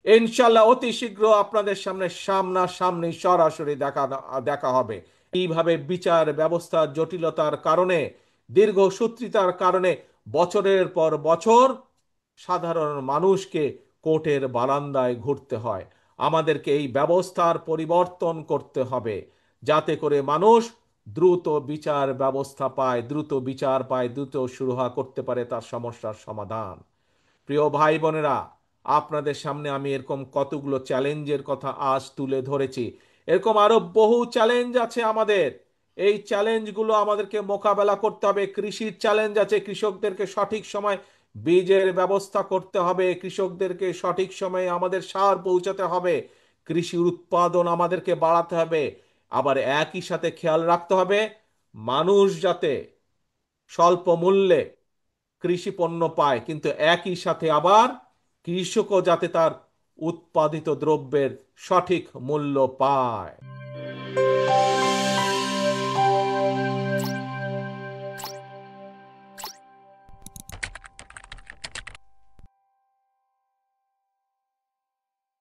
ইনশাল্লাহ অতি শীঘ্র আপনাদের সামনে সামনাসামনি সরাসরি দেখা দেখা হবে। এইভাবে বিচার ব্যবস্থার জটিলতার কারণে, দীর্ঘসূত্রিতার কারণে বছরের পর বছর সাধারণ মানুষকে কোর্টের বারান্দায় ঘুরতে হয়। আমাদেরকে এই ব্যবস্থার পরিবর্তন করতে হবে, যাতে করে মানুষ দ্রুত বিচার ব্যবস্থা পায়, দ্রুত বিচার পায়, দ্রুত সুরাহা করতে পারে তার সমস্যার সমাধান। প্রিয় ভাই বোনেরা, আপনাদের সামনে আমি এরকম কতগুলো চ্যালেঞ্জের কথা আজ তুলে ধরেছি। এরকম আরো বহু চ্যালেঞ্জ আছে আমাদের। এই চ্যালেঞ্জগুলো আমাদেরকে মোকাবেলা করতে হবে। কৃষির চ্যালেঞ্জ আছে, কৃষকদেরকে সঠিক সময় বীজের ব্যবস্থা করতে হবে, কৃষকদেরকে সঠিক সময়ে আমাদের সার পৌঁছাতে হবে, কৃষি উৎপাদন আমাদেরকে বাড়াতে হবে। আবার একই সাথে খেয়াল রাখতে হবে মানুষ যাতে স্বল্প মূল্যে কৃষি পণ্য পায়, কিন্তু একই সাথে আবার কৃষকও যাতে তার উৎপাদিত দ্রব্যের সঠিক মূল্য পায়।